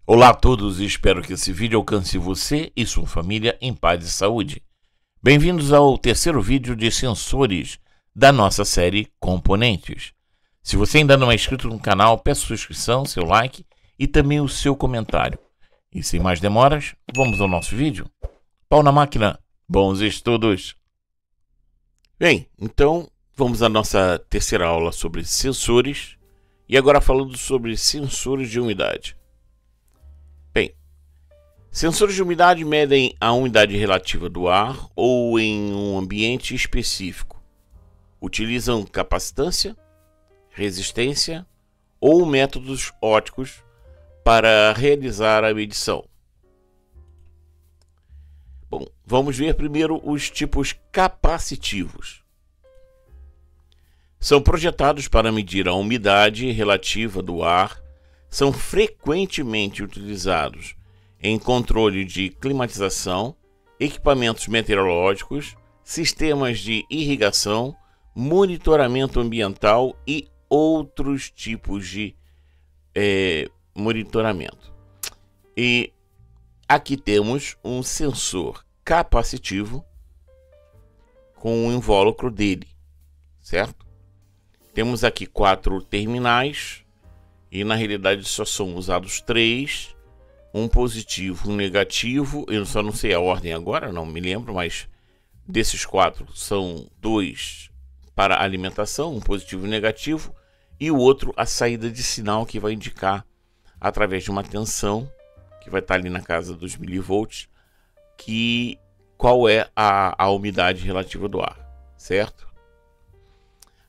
Olá a todos e espero que esse vídeo alcance você e sua família em paz e saúde. Bem-vindos ao terceiro vídeo de sensores da nossa série Componentes. Se você ainda não é inscrito no canal, peço sua inscrição, seu like e também o seu comentário. E sem mais demoras, vamos ao nosso vídeo. Pau na máquina, bons estudos! Bem, então vamos à nossa terceira aula sobre sensores e agora falando sobre sensores de umidade. Bem, sensores de umidade medem a umidade relativa do ar ou em um ambiente específico. Utilizam capacitância, resistência ou métodos ópticos para realizar a medição. Bom, vamos ver primeiro os tipos capacitivos. São projetados para medir a umidade relativa do ar, são frequentemente utilizados em controle de climatização, equipamentos meteorológicos, sistemas de irrigação, monitoramento ambiental e outros tipos de monitoramento. E aqui temos um sensor capacitivo com o invólucro dele, certo? Temos aqui 4 terminais e na realidade só são usados 3, um positivo, um negativo. Eu só não sei a ordem agora, não me lembro, mas desses 4 são 2 para alimentação, um positivo e um negativo, e o outro a saída de sinal que vai indicar através de uma tensão que vai estar ali na casa dos milivolts, que qual é a umidade relativa do ar, certo?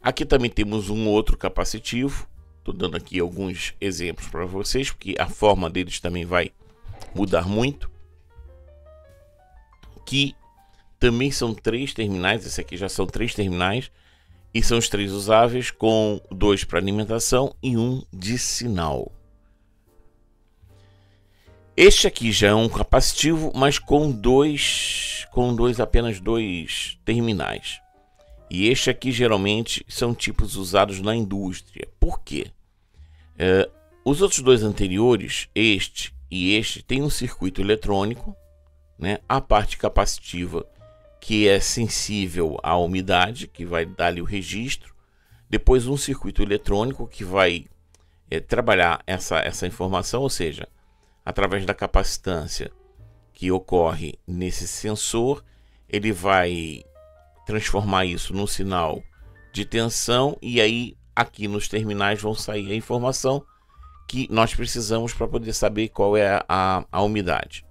Aqui também temos um outro capacitivo, estou dando aqui alguns exemplos para vocês, porque a forma deles também vai mudar muito, que também são 3 terminais, esse aqui já são 3 terminais, e são os 3 usáveis, com 2 para alimentação e 1 de sinal. Este aqui já é um capacitivo, mas com apenas 2 terminais. E este aqui geralmente são tipos usados na indústria. Por quê? Os outros 2 anteriores, este e este, tem um circuito eletrônico, né? A parte capacitiva, que é sensível à umidade, que vai dar ali o registro. Depois um circuito eletrônico que vai trabalhar essa informação, ou seja, através da capacitância que ocorre nesse sensor, ele vai transformar isso num sinal de tensão, e aí aqui nos terminais vão sair a informação que nós precisamos para poder saber qual é a umidade.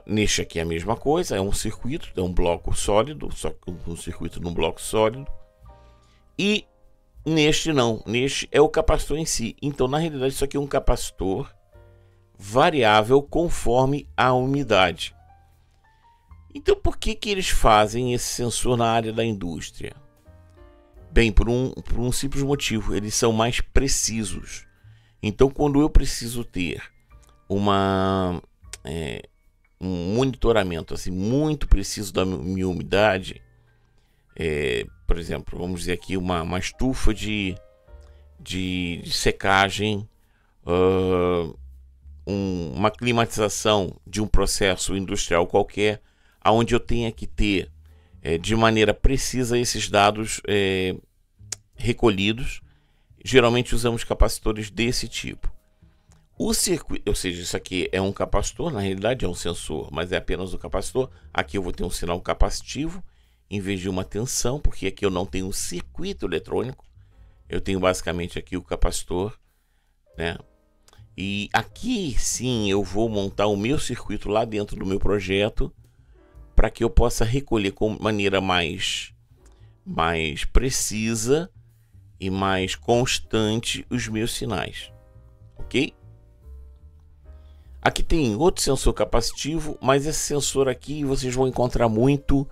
Neste aqui é a mesma coisa, é um circuito, é um bloco sólido, só que um circuito num bloco sólido. E neste não, neste é o capacitor em si. Então na realidade isso aqui é um capacitor variável conforme a umidade. Então por que eles fazem esse sensor na área da indústria? Bem, por um simples motivo, eles são mais precisos. Então quando eu preciso ter um monitoramento assim, muito preciso da minha umidade, por exemplo, vamos dizer aqui uma estufa de secagem, uma climatização de um processo industrial qualquer, onde eu tenha que ter de maneira precisa esses dados recolhidos. Geralmente usamos capacitores desse tipo. O circuito, ou seja, isso aqui é um capacitor, na realidade é um sensor, mas é apenas um capacitor. Aqui eu vou ter um sinal capacitivo em vez de uma tensão, porque aqui eu não tenho um circuito eletrônico, eu tenho basicamente aqui o capacitor, né? E aqui sim eu vou montar o meu circuito lá dentro do meu projeto, para que eu possa recolher com maneira mais precisa e mais constante os meus sinais, ok? Aqui tem outro sensor capacitivo, mas esse sensor aqui vocês vão encontrar muito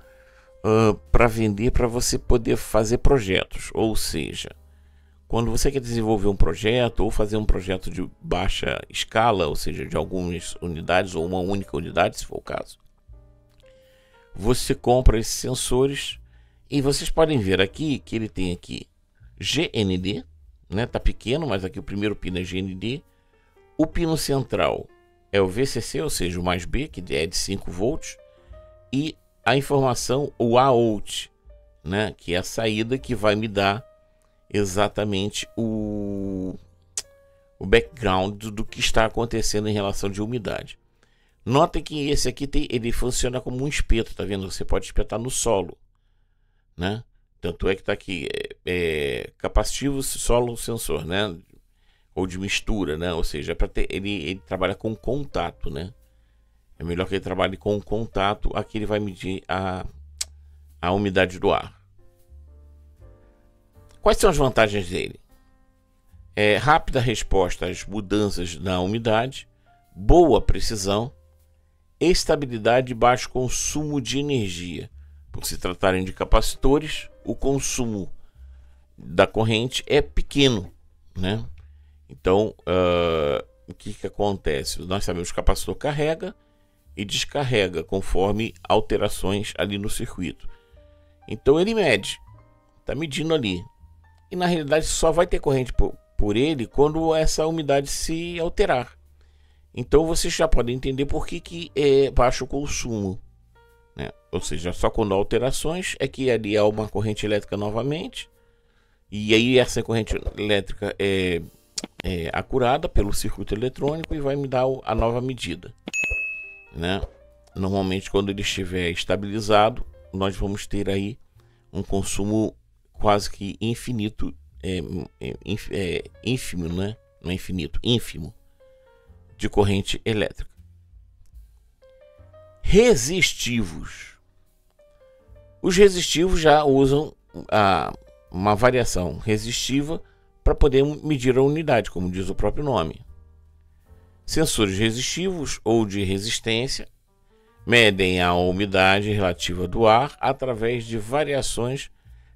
para vender, para você poder fazer projetos. Ou seja, quando você quer desenvolver um projeto ou fazer um projeto de baixa escala, ou seja, de algumas unidades ou uma única unidade, se for o caso, você compra esses sensores e vocês podem ver aqui que ele tem aqui GND, né? Tá pequeno, mas aqui o primeiro pino é GND. O pino central é o VCC, ou seja, o mais B, que é de 5 volts. E a informação, o AOUT, né? Que é a saída que vai me dar exatamente o background do que está acontecendo em relação de umidade. Notem que esse aqui ele funciona como um espeto, tá vendo? Você pode espetar no solo, né? Tanto é que tá aqui capacitivo solo sensor, né? Ou de mistura, né? Ou seja, para ter ele trabalha com contato, né? É melhor que ele trabalhe com contato. Aqui ele vai medir a umidade do ar. Quais são as vantagens dele? Rápida resposta às mudanças na umidade, boa precisão, estabilidade e baixo consumo de energia. Por se tratarem de capacitores, o consumo da corrente é pequeno, né? Então, o que acontece? Nós sabemos que o capacitor carrega e descarrega conforme alterações ali no circuito. Então ele mede, está medindo ali. E na realidade só vai ter corrente por ele quando essa umidade se alterar. Então vocês já podem entender por que é baixo consumo, né? Ou seja, só quando há alterações é que ali há uma corrente elétrica novamente. E aí essa corrente elétrica é acurada pelo circuito eletrônico e vai me dar a nova medida, né? Normalmente quando ele estiver estabilizado, nós vamos ter aí um consumo quase que infinito, ínfimo, né? Não é infinito, ínfimo, de corrente elétrica. Resistivos. Os resistivos já usam uma variação resistiva para poder medir a unidade, como diz o próprio nome. Sensores resistivos ou de resistência medem a umidade relativa do ar através de variações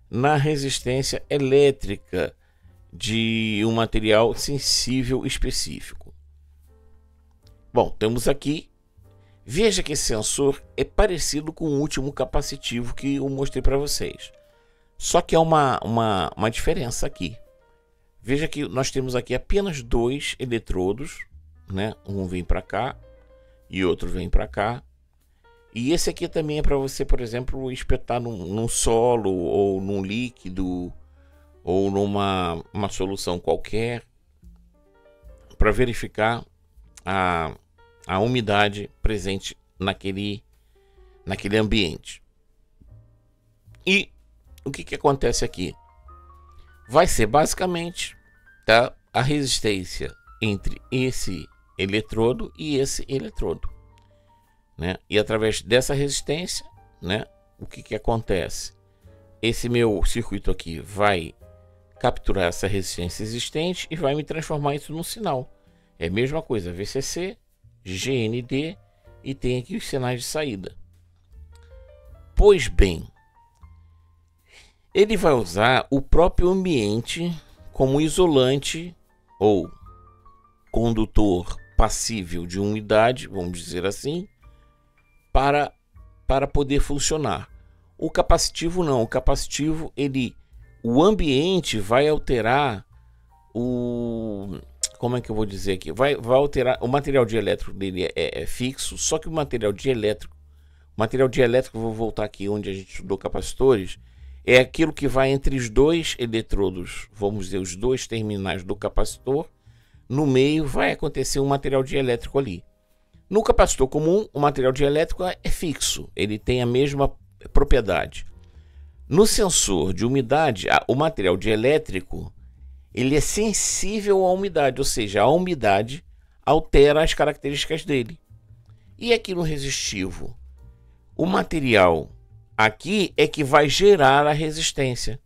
na resistência elétrica de um material sensível específico. Bom, temos aqui, veja que esse sensor é parecido com o último capacitivo que eu mostrei para vocês. Só que há uma diferença aqui. Veja que nós temos aqui apenas 2 eletrodos, né? Um vem para cá e outro vem para cá. E esse aqui também é para você, por exemplo, espetar num solo ou num líquido ou numa solução qualquer para verificar a umidade presente naquele ambiente. E o que acontece aqui? Vai ser basicamente, tá, a resistência entre esse eletrodo e esse eletrodo, né? E através dessa resistência, né, o que acontece? Esse meu circuito aqui vai capturar essa resistência existente e vai me transformar isso num sinal. É a mesma coisa, VCC, GND, e tem aqui os sinais de saída. Pois bem, ele vai usar o próprio ambiente como isolante ou condutor passível de umidade, vamos dizer assim, para poder funcionar. O capacitivo não, o capacitivo o ambiente vai alterar como é que eu vou dizer aqui? Vai alterar, o material dielétrico dele é fixo, só que o material dielétrico, vou voltar aqui onde a gente estudou capacitores, é aquilo que vai entre os 2 eletrodos, vamos dizer, os 2 terminais do capacitor. No meio vai acontecer um material dielétrico ali. No capacitor comum, o material dielétrico é fixo, ele tem a mesma propriedade. No sensor de umidade, o material dielétrico ele é sensível à umidade, ou seja, a umidade altera as características dele. E aqui no resistivo, o material aqui é que vai gerar a resistência.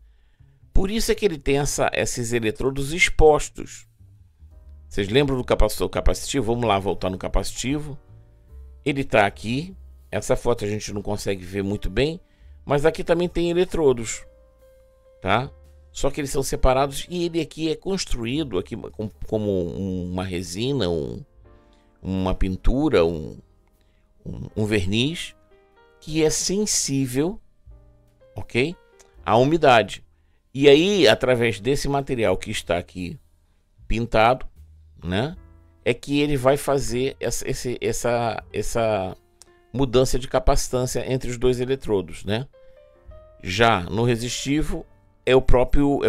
Por isso é que ele tem esses eletrodos expostos. Vocês lembram do capacitor capacitivo? Vamos lá, voltar no capacitivo. Ele está aqui. Essa foto a gente não consegue ver muito bem, mas aqui também tem eletrodos, tá? Só que eles são separados e ele aqui é construído aqui como uma resina, uma pintura, um verniz que é sensível, ok, à umidade. E aí, através desse material que está aqui pintado, né, é que ele vai fazer essa mudança de capacitância entre os dois eletrodos, né? Já no resistivo é o próprio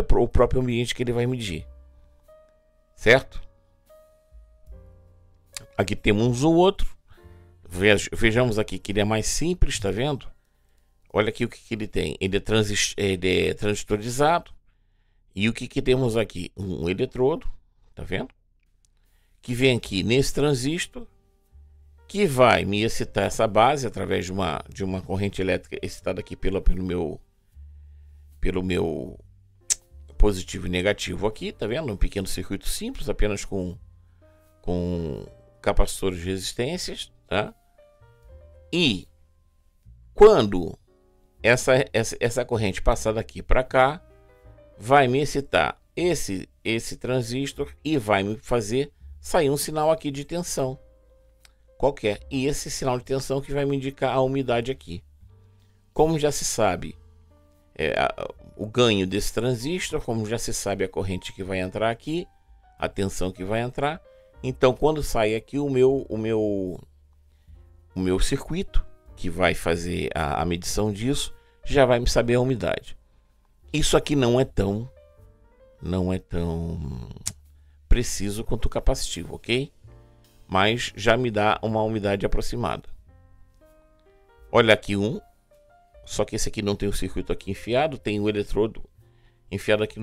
ambiente que ele vai medir, certo? Aqui temos o outro. Vejamos aqui que ele é mais simples, tá vendo? Olha aqui o que ele tem. Ele é transistorizado. E o que temos aqui? Um eletrodo, tá vendo? Que vem aqui nesse transistor, que vai me excitar essa base através de uma corrente elétrica excitada aqui pelo meu positivo e negativo aqui, tá vendo? Um pequeno circuito simples, apenas com capacitores de resistências, tá? E quando essa corrente passar daqui para cá, vai me excitar esse transistor e vai me fazer sair um sinal aqui de tensão qualquer. E esse sinal de tensão que vai me indicar a umidade aqui. Como já se sabe o ganho desse transistor, como já se sabe a corrente que vai entrar aqui, a tensão que vai entrar. Então, quando sai aqui o meu circuito, que vai fazer a medição disso, já vai me saber a umidade. Isso aqui não é tão preciso quanto o capacitivo, ok? Mas já me dá uma umidade aproximada. Olha aqui só que esse aqui não tem o circuito aqui enfiado, tem o eletrodo enfiado aqui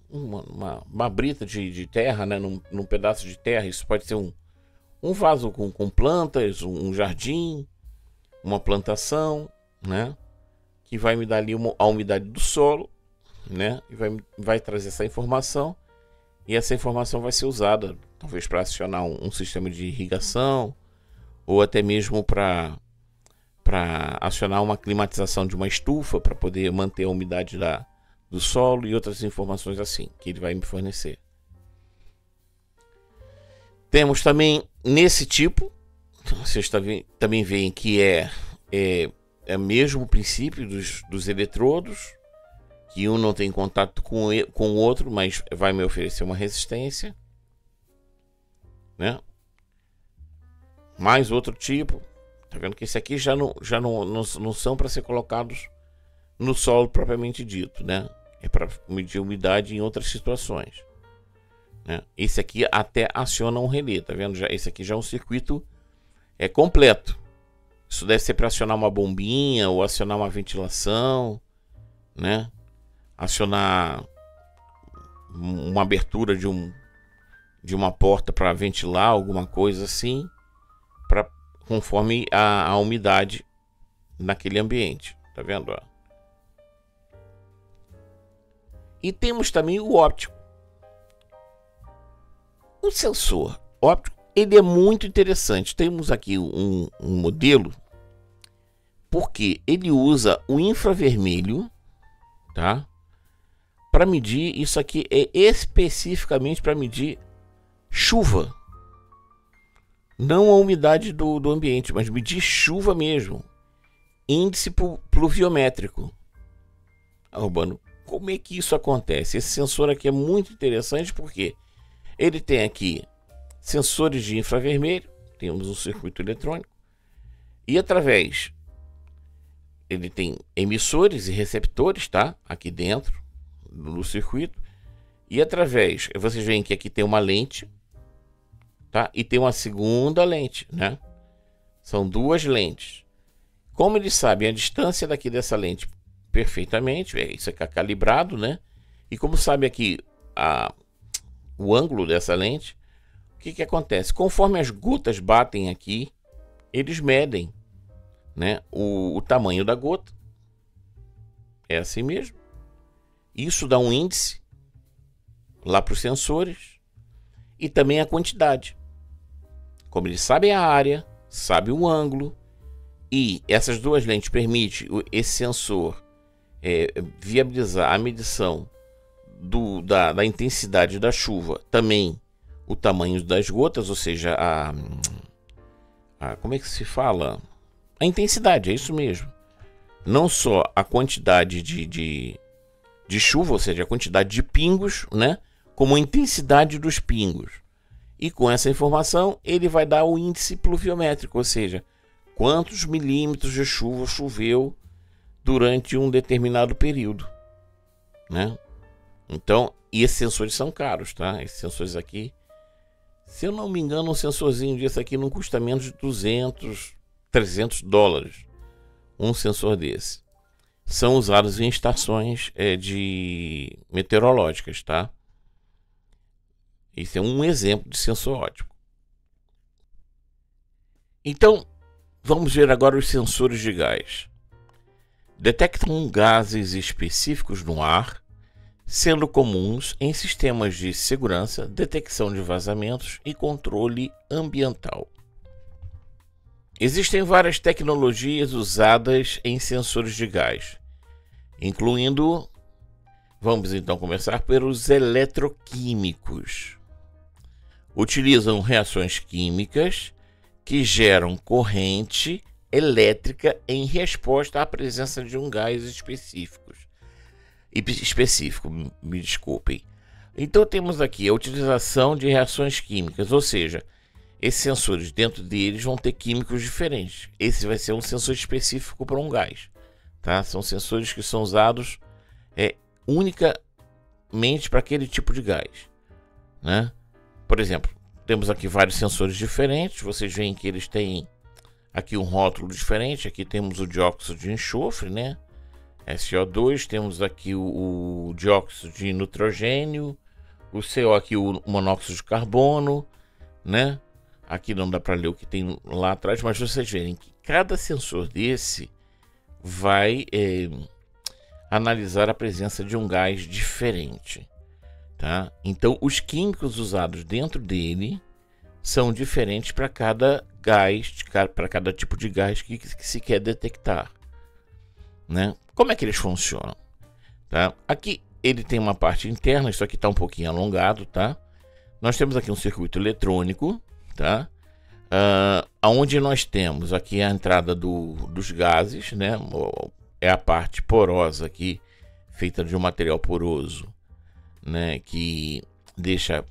uma brita de terra, né? Num pedaço de terra. Isso pode ser um vaso com plantas, um jardim, uma plantação, né? Que vai me dar ali a umidade do solo, né? E vai trazer essa informação. E essa informação vai ser usada, talvez, para acionar um sistema de irrigação, ou até mesmo para acionar uma climatização de uma estufa, para poder manter a umidade do solo e outras informações assim, que ele vai me fornecer. Temos também nesse tipo, vocês também veem que é o mesmo princípio dos eletrodos, que um não tem contato com o outro, mas vai me oferecer uma resistência, né? Mais outro tipo, tá vendo que esse aqui já não são para ser colocados no solo propriamente dito, né? É para medir umidade em outras situações, né? Esse aqui até aciona um relé, tá vendo? Esse aqui já é um circuito completo. Isso deve ser para acionar uma bombinha ou acionar uma ventilação, né? Acionar uma abertura de uma porta para ventilar, alguma coisa assim, conforme a umidade naquele ambiente, tá vendo? Ó? E temos também o óptico. O sensor óptico, ele é muito interessante. Temos aqui um modelo, porque ele usa o infravermelho, tá? Para medir, isso aqui é especificamente para medir chuva. Não a umidade do ambiente, mas medir chuva mesmo. Índice pluviométrico. Urbano, como é que isso acontece? Esse sensor aqui é muito interessante porque ele tem aqui sensores de infravermelho, temos um circuito eletrônico, e através ele tem emissores e receptores, tá? Aqui dentro no circuito, e através, vocês veem que aqui tem uma lente, tá? E tem uma segunda lente, né? São duas lentes. Como eles sabem a distância daqui dessa lente perfeitamente, isso aqui é calibrado, né? E como sabe aqui o ângulo dessa lente, o que acontece? Conforme as gotas batem aqui, eles medem, né, o tamanho da gota. É assim mesmo. Isso dá um índice lá para os sensores e também a quantidade. Como eles sabem a área, sabem o ângulo, e essas duas lentes permitem esse sensor viabilizar a medição da intensidade da chuva, também o tamanho das gotas, ou seja, como é que se fala? A intensidade, é isso mesmo. Não só a quantidade de chuva, ou seja, a quantidade de pingos, né, como a intensidade dos pingos. E com essa informação, ele vai dar o índice pluviométrico, ou seja, quantos milímetros de chuva choveu durante um determinado período, né? Então, e esses sensores são caros, tá? Esses sensores aqui, se eu não me engano, um sensorzinho desse aqui não custa menos de 200, 300 dólares. Um sensor desse. São usados em estações de meteorológicas, tá? Esse é um exemplo de sensor óptico. Então, vamos ver agora os sensores de gás. Detectam gases específicos no ar, sendo comuns em sistemas de segurança, detecção de vazamentos e controle ambiental. Existem várias tecnologias usadas em sensores de gás, incluindo, vamos então começar pelos eletroquímicos. Utilizam reações químicas que geram corrente elétrica em resposta à presença de um gás específico, me desculpem. Então temos aqui a utilização de reações químicas, ou seja, esses sensores dentro deles vão ter químicos diferentes. Esse vai ser um sensor específico para um gás, tá? São sensores que são usados unicamente para aquele tipo de gás, né? Por exemplo, temos aqui vários sensores diferentes. Vocês veem que eles têm aqui um rótulo diferente. Aqui temos o dióxido de enxofre, né? SO2, temos aqui o dióxido de nitrogênio, o CO aqui, o monóxido de carbono, né? Aqui não dá para ler o que tem lá atrás, mas vocês verem que cada sensor desse vai analisar a presença de um gás diferente, tá? Então, os químicos usados dentro dele são diferentes para cada gás, para cada tipo de gás que se quer detectar, né? Como é que eles funcionam? Tá? Aqui ele tem uma parte interna, isso aqui está um pouquinho alongado, tá? Nós temos aqui um circuito eletrônico, tá? Onde nós temos aqui a entrada dos gases, né? É a parte porosa aqui, feita de um material poroso, né? Que deixa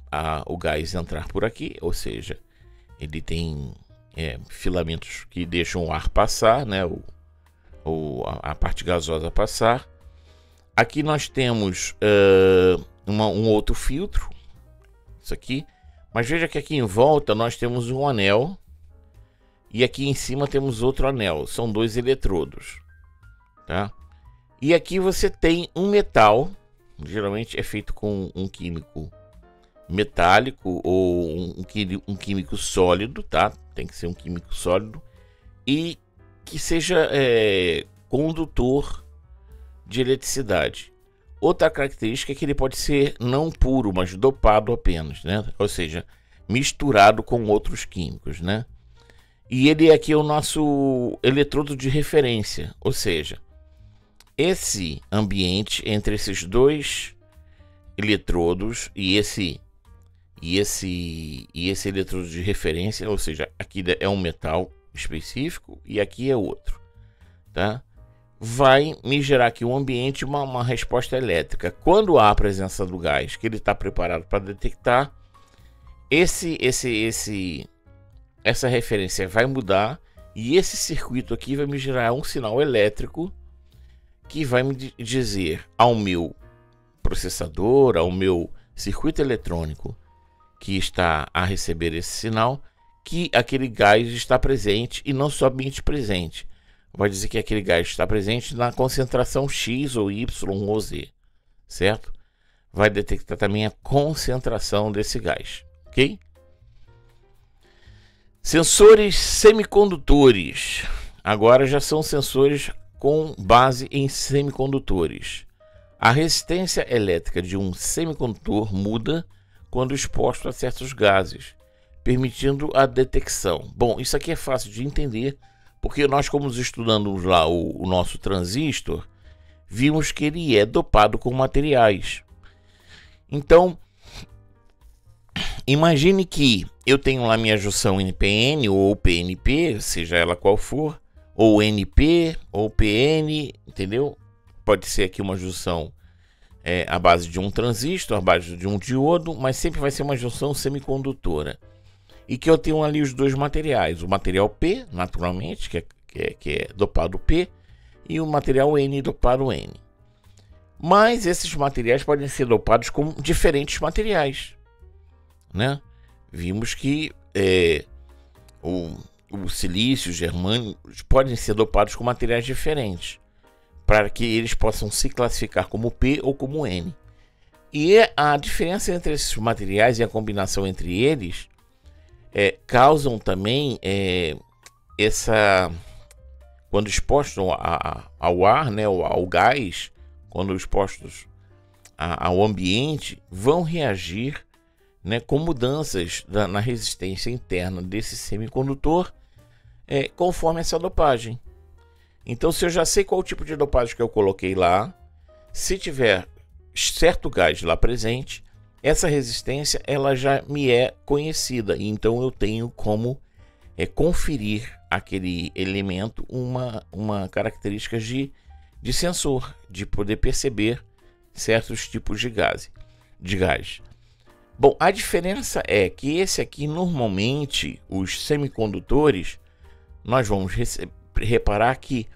o gás entrar por aqui, ou seja, ele tem filamentos que deixam o ar passar, né? A parte gasosa passar. Aqui nós temos um outro filtro, isso aqui, mas veja que aqui em volta nós temos um anel e aqui em cima temos outro anel, são dois eletrodos, tá? E aqui você tem um metal, geralmente é feito com um químico metálico ou um químico sólido, tá? Tem que ser um químico sólido e que seja condutor de eletricidade. Outra característica é que ele pode ser não puro, mas dopado apenas, né? Ou seja, misturado com outros químicos, né? E ele aqui é o nosso eletrodo de referência, ou seja, esse ambiente entre esses dois eletrodos e esse eletrodo de referência, ou seja, aqui é um metal específico e aqui é outro, tá? Vai me gerar aqui um ambiente, uma resposta elétrica. Quando há a presença do gás que ele está preparado para detectar, essa referência vai mudar e esse circuito aqui vai me gerar um sinal elétrico que vai me dizer ao meu processador, ao meu circuito eletrônico que está a receber esse sinal, que aquele gás está presente e não somente presente. Vai dizer que aquele gás está presente na concentração X ou Y ou Z, certo? Vai detectar também a concentração desse gás, ok? Sensores semicondutores. Agora já são sensores com base em semicondutores. A resistência elétrica de um semicondutor muda quando exposto a certos gases, permitindo a detecção. Bom, isso aqui é fácil de entender, porque nós, como estudamos lá o nosso transistor, vimos que ele é dopado com materiais. Então, imagine que eu tenho lá minha junção NPN ou PNP, seja ela qual for, ou NP ou PN, entendeu? Pode ser aqui uma junção à base de um transistor, à base de um diodo, mas sempre vai ser uma junção semicondutora. E que eu tenho ali os dois materiais, o material P, naturalmente, que é dopado P, e o material N dopado N. Mas esses materiais podem ser dopados com diferentes materiais, né? Vimos que o silício, o germânio podem ser dopados com materiais diferentes, para que eles possam se classificar como P ou como N. E a diferença entre esses materiais e a combinação entre eles causam também quando expostos ao ar, né, ao gás, quando expostos ao ambiente, vão reagir, né, com mudanças na resistência interna desse semicondutor, conforme essa dopagem. Então, se eu já sei qual tipo de dopagem que eu coloquei lá, se tiver certo gás lá presente, essa resistência ela já me é conhecida, e então eu tenho como conferir aquele elemento uma característica de sensor, de poder perceber certos tipos de gás. Bom, a diferença é que esse aqui, normalmente, os semicondutores, nós vamos reparar que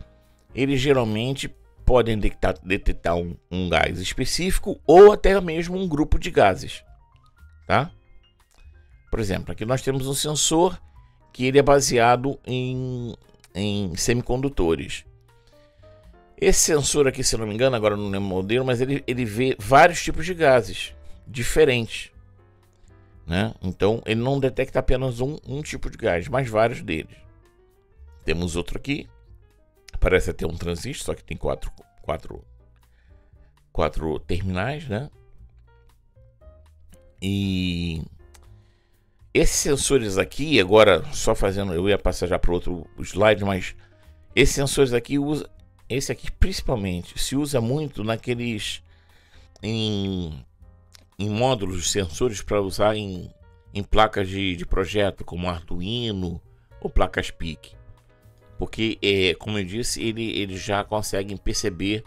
eles geralmente podem detectar um gás específico ou até mesmo um grupo de gases, tá? Por exemplo, aqui nós temos um sensor que ele é baseado em semicondutores. Esse sensor aqui, se eu não me engano, agora não lembro o modelo, mas ele vê vários tipos de gases diferentes, né? Então ele não detecta apenas um tipo de gás, mas vários deles. Temos outro aqui, parece ter um transistor, só que tem quatro terminais, né? E esses sensores aqui, agora só fazendo, eu ia passar já para outro slide, mas esses sensores aqui esse aqui principalmente se usa muito naqueles em módulos de sensores para usar em placas de projeto como Arduino ou placas PIC, porque como eu disse, eles já conseguem perceber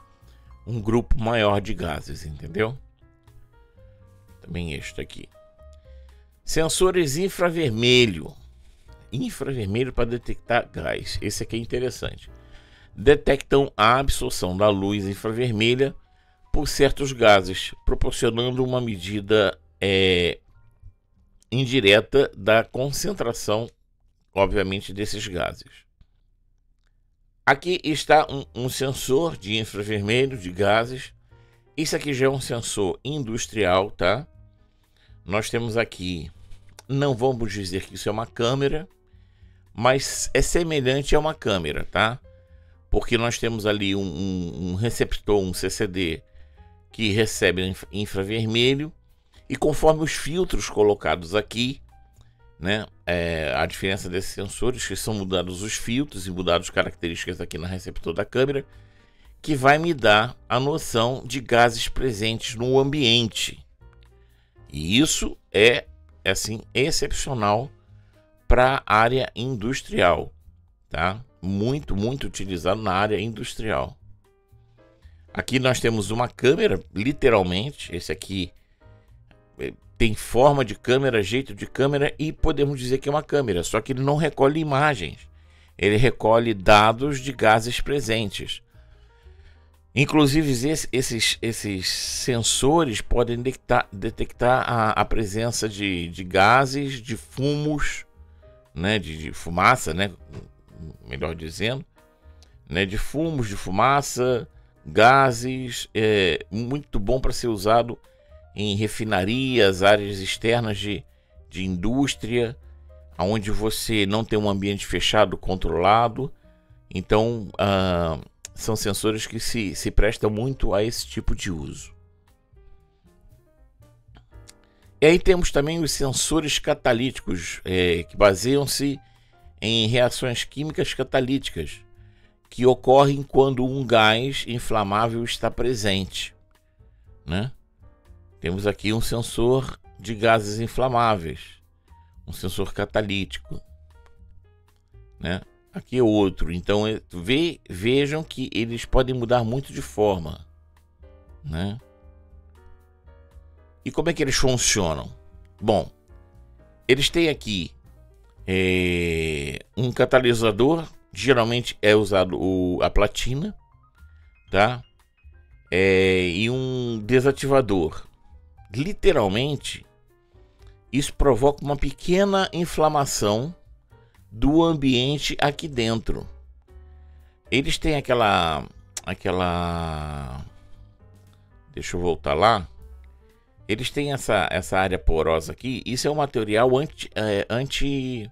um grupo maior de gases, entendeu? Também este aqui, sensores infravermelho para detectar gás. Esse aqui é interessante. Detectam a absorção da luz infravermelha por certos gases, proporcionando uma medida indireta da concentração, obviamente, desses gases. Aqui está um sensor de infravermelho de gases. Isso aqui já é um sensor industrial, tá? Nós temos aqui, não vamos dizer que isso é uma câmera, mas é semelhante a uma câmera, tá? Porque nós temos ali um receptor, um CCD, que recebe infravermelho, e conforme os filtros colocados aqui, né, a diferença desses sensores, que são mudados os filtros e mudadas as características aqui no receptor da câmera, que vai me dar a noção de gases presentes no ambiente. E isso é assim excepcional para a área industrial, tá? Muito utilizado na área industrial. Aqui nós temos uma câmera, literalmente. Esse aqui tem forma de câmera, jeito de câmera, e podemos dizer que é uma câmera, só que ele não recolhe imagens, ele recolhe dados de gases presentes. Inclusive esses sensores podem detectar a presença de gases, de fumos, né, de fumaça, né, melhor dizendo, né, de fumos, de fumaça, gases. Muito bom para ser usado em refinarias, áreas externas de indústria, onde você não tem um ambiente fechado, controlado. Então, são sensores que se prestam muito a esse tipo de uso. E aí temos também os sensores catalíticos, que baseiam-se em reações químicas catalíticas, que ocorrem quando um gás inflamável está presente, né? Temos aqui um sensor de gases inflamáveis, um sensor catalítico, né? Aqui é outro. Então vejam que eles podem mudar muito de forma, né? E como é que eles funcionam? Bom, eles têm aqui um catalisador, geralmente é usado a platina, tá? E um desativador. Literalmente, isso provoca uma pequena inflamação do ambiente aqui dentro. Eles têm aquela... Deixa eu voltar lá. Eles têm essa área porosa aqui. Isso é um material anti-chama.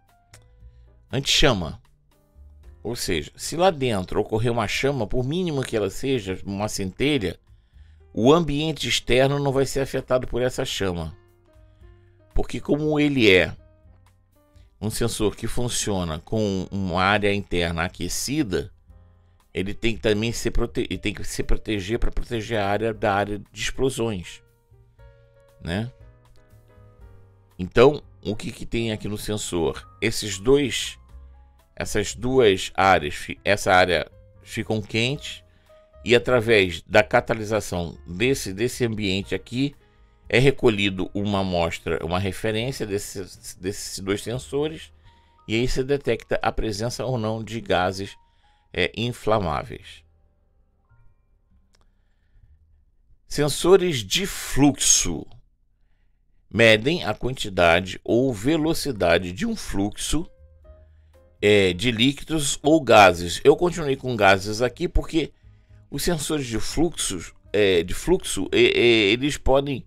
Ou seja, se lá dentro ocorrer uma chama, por mínima que ela seja, uma centelha, o ambiente externo não vai ser afetado por essa chama. Porque como ele é um sensor que funciona com uma área interna aquecida, ele tem que também se proteger para proteger a área de explosões, né? Então, o que tem aqui no sensor? Essas duas áreas, essa área ficam quentes e através da catalisação desse ambiente aqui é recolhido uma amostra, uma referência desses dois sensores, e aí se detecta a presença ou não de gases inflamáveis. Sensores de fluxo medem a quantidade ou velocidade de um fluxo de líquidos ou gases. Eu continuei com gases aqui porque os sensores de fluxo, eles podem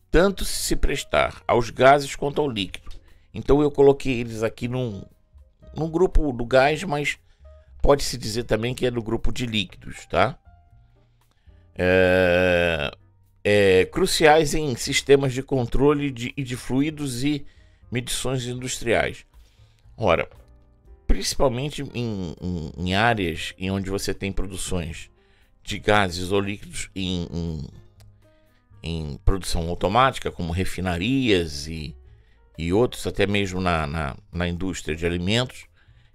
tanto se prestar aos gases quanto ao líquido. Então eu coloquei eles aqui num grupo do gás, mas pode-se dizer também que é do grupo de líquidos, tá? Cruciais em sistemas de controle de fluidos e medições industriais. Ora, principalmente em áreas em onde você tem produções de gases ou líquidos em produção automática, como refinarias e outros, até mesmo na indústria de alimentos,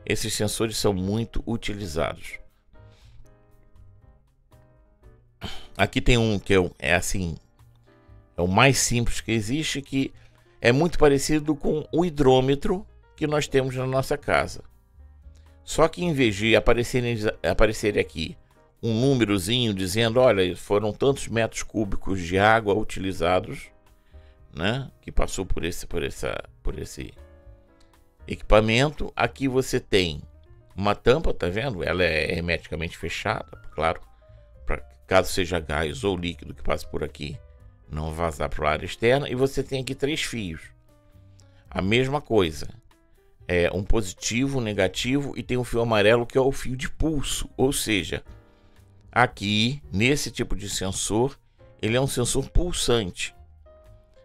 esses sensores são muito utilizados. Aqui tem um que é o mais simples que existe, que é muito parecido com o hidrômetro que nós temos na nossa casa. Só que em vez de aparecer aqui um númerozinho dizendo, olha, foram tantos metros cúbicos de água utilizados, né, que passou por esse equipamento, aqui você tem uma tampa, tá vendo? Ela é hermeticamente fechada, claro, para caso seja gás ou líquido que passe por aqui, não vazar para a área externa. E você tem aqui 3 fios, a mesma coisa, um positivo, um negativo, e tem um fio amarelo que é o fio de pulso. Ou seja, aqui nesse tipo de sensor, ele é um sensor pulsante.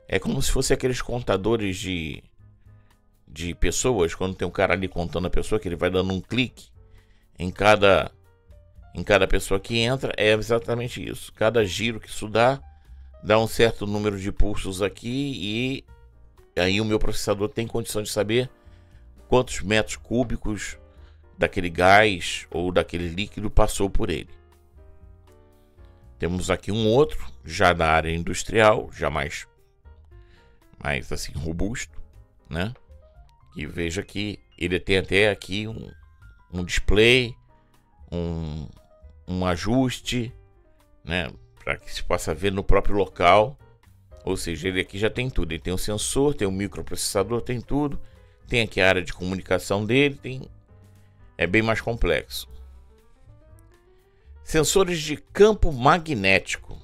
É como se fosse aqueles contadores de pessoas, quando tem um cara ali contando a pessoa, que ele vai dando um clique em cada pessoa que entra. É exatamente isso. Cada giro que isso dá um certo número de pulsos aqui, e aí o meu processador tem condição de saber quantos metros cúbicos daquele gás ou daquele líquido passou por ele. Temos aqui um outro, já da área industrial, já mais assim robusto, né? E veja que ele tem até aqui um display, um ajuste, né? Para que se possa ver no próprio local. Ou seja, ele aqui já tem tudo. Ele tem o sensor, tem o microprocessador, tem tudo. Tem aqui a área de comunicação dele, é bem mais complexo. Sensores de campo magnético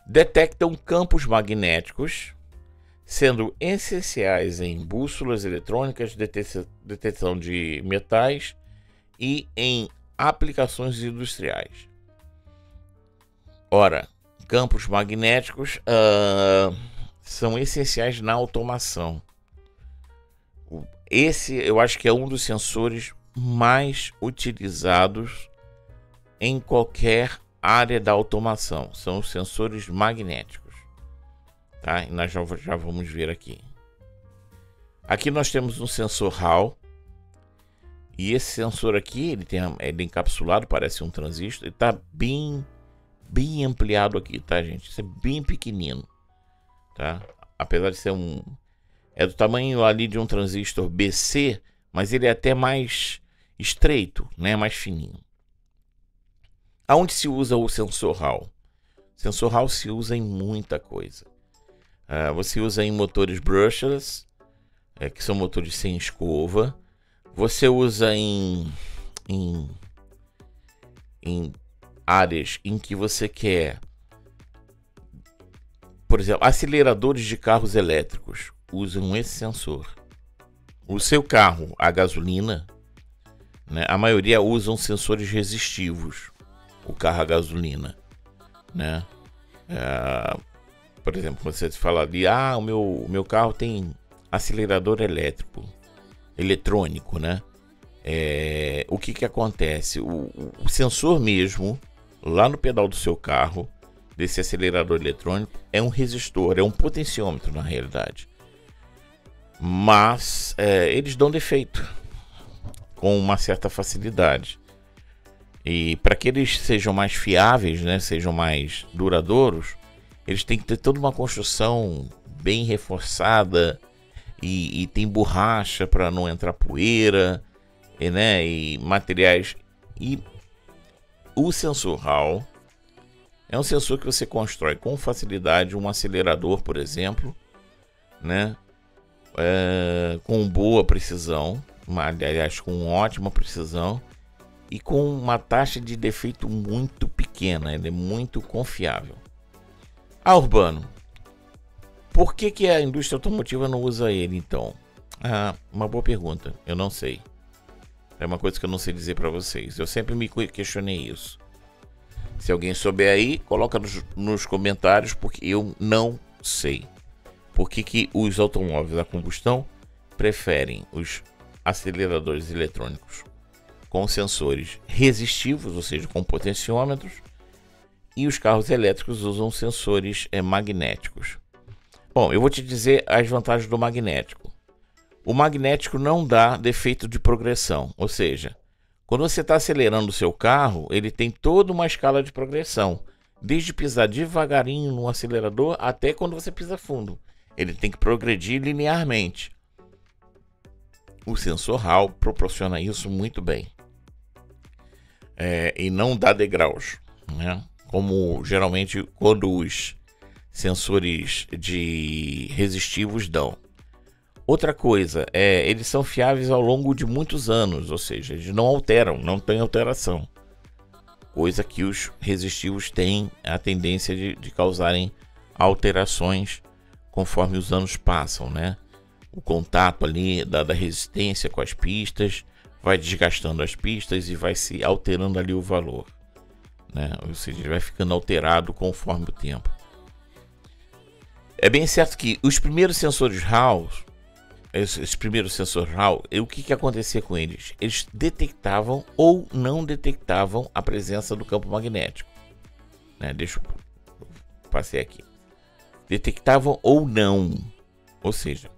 detectam campos magnéticos, sendo essenciais em bússolas eletrônicas, detecção de metais e em aplicações industriais. Ora, campos magnéticos são essenciais na automação. Esse eu acho que é um dos sensores mais utilizados em qualquer área da automação. São os sensores magnéticos, tá? E nós já vamos ver aqui. Aqui nós temos um sensor Hall, e esse sensor aqui ele é encapsulado, parece um transistor. Ele está bem ampliado aqui, tá, gente? Isso é bem pequenino. tá? Apesar de ser é do tamanho ali de um transistor BC, mas ele é até mais estreito, né? Mais fininho. Aonde se usa o sensor Hall? O sensor Hall se usa em muita coisa. Você usa em motores brushless, que são motores sem escova. Você usa em áreas em que você quer, por exemplo, aceleradores de carros elétricos usam esse sensor. O seu carro a gasolina, né, a maioria usam sensores resistivos. O carro a gasolina, né? Por exemplo, você fala ali, o meu carro tem acelerador eletrônico, né? O que acontece? O sensor mesmo, lá no pedal do seu carro, desse acelerador eletrônico, é um resistor, é um potenciômetro na realidade. Mas eles dão defeito com uma certa facilidade. E para que eles sejam mais fiáveis, né, sejam mais duradouros, eles têm que ter toda uma construção bem reforçada e tem borracha para não entrar poeira, e materiais. E o sensor Hall é um sensor que você constrói com facilidade um acelerador, por exemplo, né, com boa precisão, aliás, com ótima precisão e com uma taxa de defeito muito pequena. Ele é muito confiável. Urbano, por que a indústria automotiva não usa ele então? Uma boa pergunta, eu não sei. É uma coisa que eu não sei dizer para vocês. Eu sempre me questionei isso. Se alguém souber aí, coloca nos comentários, porque eu não sei. Por que os automóveis a combustão preferem os aceleradores eletrônicos com sensores resistivos, ou seja, com potenciômetros, e os carros elétricos usam sensores magnéticos? Bom, eu vou te dizer as vantagens do magnético. O magnético não dá defeito de progressão, ou seja, quando você está acelerando o seu carro, ele tem toda uma escala de progressão, desde pisar devagarinho no acelerador até quando você pisa fundo. Ele tem que progredir linearmente. O sensor Hall proporciona isso muito bem. E não dá degraus, né? Como geralmente quando os sensores de resistivos dão. Outra coisa, eles são fiáveis ao longo de muitos anos, ou seja, eles não alteram, não tem alteração. Coisa que os resistivos têm a tendência de causarem alterações conforme os anos passam, né? O contato ali da resistência com as pistas vai desgastando as pistas e vai se alterando ali o valor, né? Ou seja, ele vai ficando alterado conforme o tempo. É bem certo que os primeiros sensores Hall, o que acontecia com eles? Eles detectavam ou não detectavam a presença do campo magnético, né? Deixa eu passei aqui. Detectavam ou não, ou seja,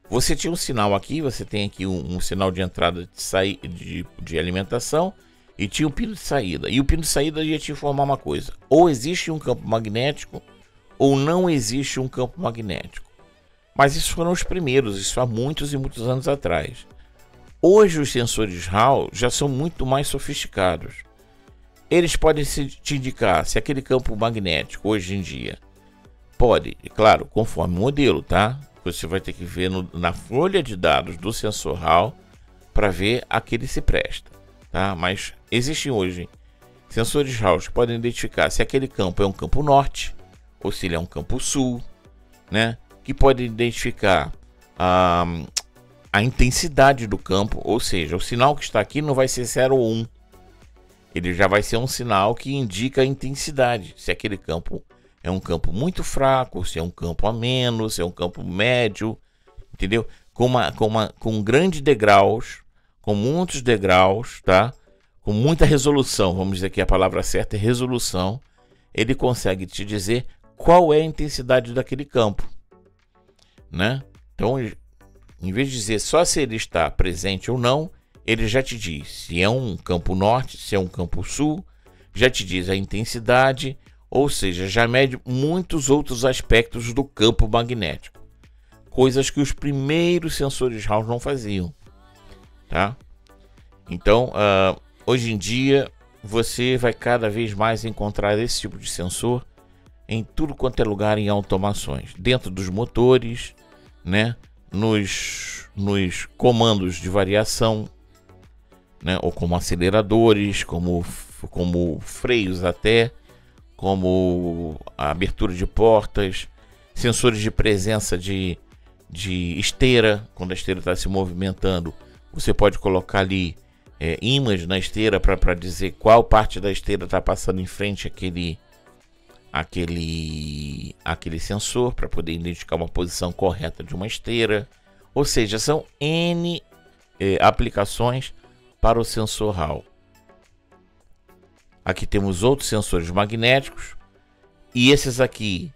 você tinha um sinal aqui, você tem aqui um sinal de entrada de alimentação e tinha um pino de saída. E o pino de saída ia te informar uma coisa: ou existe um campo magnético ou não existe um campo magnético. Mas isso foram os primeiros, isso há muitos e muitos anos atrás. Hoje os sensores Hall já são muito mais sofisticados. Eles podem te indicar se aquele campo magnético hoje em dia pode, claro, conforme o modelo, tá? Você vai ter que ver na folha de dados do sensor Hall para ver a que ele se presta, tá? Mas existem hoje sensores Hall que podem identificar se aquele campo é um campo norte ou se ele é um campo sul, né? Que pode identificar a intensidade do campo, ou seja, o sinal que está aqui não vai ser 0 ou 1. Ele já vai ser um sinal que indica a intensidade, se aquele campo é um campo muito fraco, se é um campo a menos, se é um campo médio, entendeu? Com grandes degraus, com muitos degraus, tá? Com muita resolução, vamos dizer que a palavra certa é resolução, ele consegue te dizer qual é a intensidade daquele campo, né? Então, em vez de dizer só se ele está presente ou não, ele já te diz se é um campo norte, se é um campo sul, já te diz a intensidade, Ou seja, já mede muitos outros aspectos do campo magnético, coisas que os primeiros sensores Hall não faziam, tá? Então, hoje em dia, você vai cada vez mais encontrar esse tipo de sensor em tudo quanto é lugar, em automações, dentro dos motores, né? Nos comandos de variação, né? Ou como aceleradores, como freios até, como a abertura de portas, sensores de presença de esteira. Quando a esteira está se movimentando, você pode colocar ali ímãs na esteira para dizer qual parte da esteira está passando em frente àquele sensor, para poder identificar uma posição correta de uma esteira. Ou seja, são N aplicações para o sensor Hall. Aqui temos outros sensores magnéticos, e esses aqui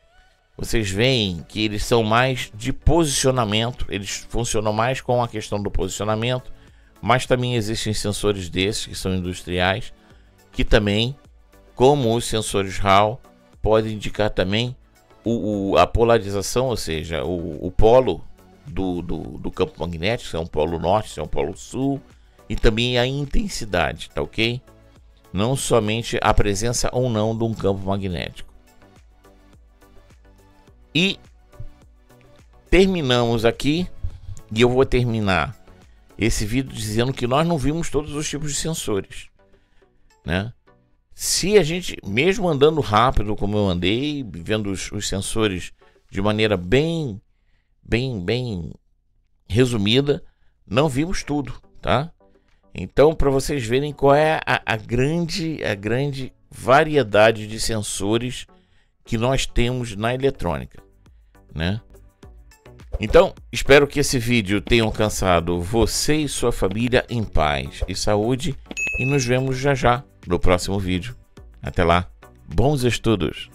vocês veem que eles são mais de posicionamento, eles funcionam mais com a questão do posicionamento, mas também existem sensores desses que são industriais, que também, como os sensores Hall, podem indicar também a polarização, ou seja, o polo do campo magnético, se é um polo norte, se é um polo sul, e também a intensidade, tá ok? Não somente a presença ou não de um campo magnético. E terminamos aqui, e eu vou terminar esse vídeo dizendo que nós não vimos todos os tipos de sensores, né? Se a gente, mesmo andando rápido como eu andei, vendo os sensores de maneira bem resumida, não vimos tudo, tá? Então, para vocês verem qual é a grande variedade de sensores que nós temos na eletrônica, né? Então, espero que esse vídeo tenha alcançado você e sua família em paz e saúde, e nos vemos já no próximo vídeo. Até lá, bons estudos!